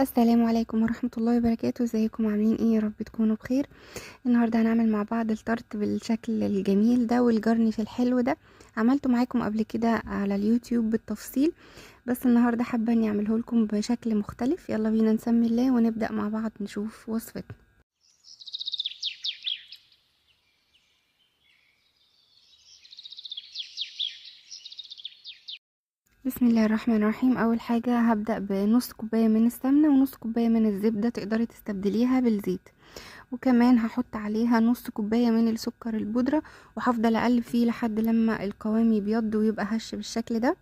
السلام عليكم ورحمة الله وبركاته. ازيكم عاملين ايه؟ يا رب تكونوا بخير. النهاردة هنعمل مع بعض التارت بالشكل الجميل ده والجرنش الحلو ده. عملته معاكم قبل كده على اليوتيوب بالتفصيل، بس النهاردة حابة اني اعمله لكم بشكل مختلف. يلا بينا نسمي الله ونبدأ مع بعض نشوف وصفتنا. بسم الله الرحمن الرحيم. اول حاجة هبدأ بنص كوباية من السمنة ونص كوباية من الزبدة، تقدري تستبدليها بالزيت. وكمان هحط عليها نص كوباية من السكر البودرة، وهفضل اقلب فيه لحد لما القوام يبيض ويبقى هش بالشكل ده.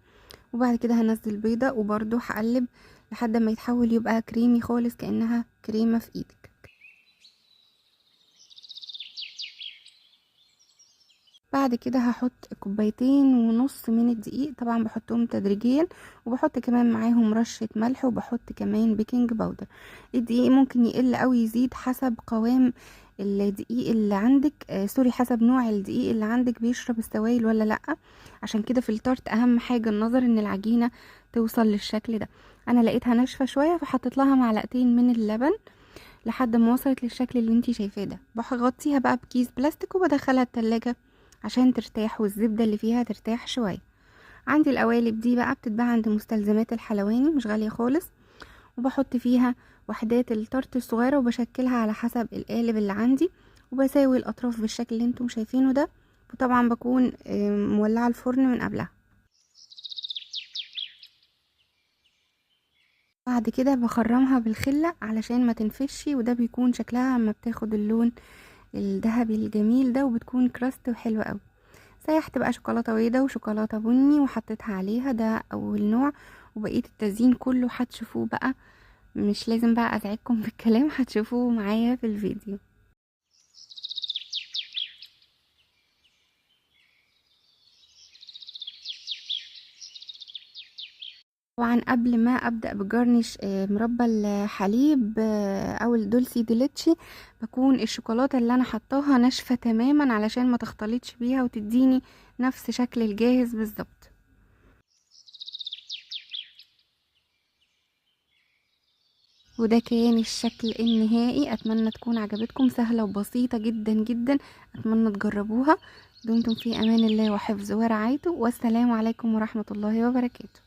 وبعد كده هنزل بيضة وبرده هقلب لحد ما يتحول يبقى كريمي خالص، كأنها كريمة في ايدك. بعد كده هحط كوبايتين ونص من الدقيق، طبعا بحطهم تدريجيا، وبحط كمان معاهم رشة ملح، وبحط كمان بيكنج باودر. الدقيق ممكن يقل او يزيد حسب قوام الدقيق اللي عندك، سوري، حسب نوع الدقيق اللي عندك بيشرب السوائل ولا لا. عشان كده في التارت اهم حاجة النظر ان العجينة توصل للشكل ده. انا لقيتها ناشفة شوية فحطيت لها معلقتين من اللبن لحد ما وصلت للشكل اللي انتي شايفاه ده. بغطيها بقى بكيس بلاستيك وبدخلها التلاجة عشان ترتاح والزبدة اللي فيها ترتاح شوية. عندي القوالب دي بقى بتتباع عند مستلزمات الحلواني، مش غالية خالص. وبحط فيها وحدات التارت الصغيرة وبشكلها على حسب القالب اللي عندي، وبساوي الأطراف بالشكل اللي انتم شايفينه ده. وطبعا بكون مولعة الفرن من قبلها. بعد كده بخرمها بالخلة علشان ما تنفش، وده بيكون شكلها اما بتاخد اللون الذهبي الجميل ده، وبتكون كراست وحلوة قوي. سيحت بقى شوكولاتة بيضة وشوكولاتة بني وحطيتها عليها، ده اول نوع. وبقية التزيين كله هتشوفوه بقى، مش لازم بقى ازعجكم بالكلام، هتشوفوه معايا في الفيديو. طبعا قبل ما ابدا بجرنش مربى الحليب او الدولسي ديليتشي، بكون الشوكولاته اللي انا حطاها ناشفه تماما علشان ما تختلطش بيها وتديني نفس شكل الجاهز بالظبط. وده كان الشكل النهائي. اتمنى تكون عجبتكم، سهله وبسيطه جدا جدا. اتمنى تجربوها. دمتم في امان الله وحفظه ورعايته، والسلام عليكم ورحمه الله وبركاته.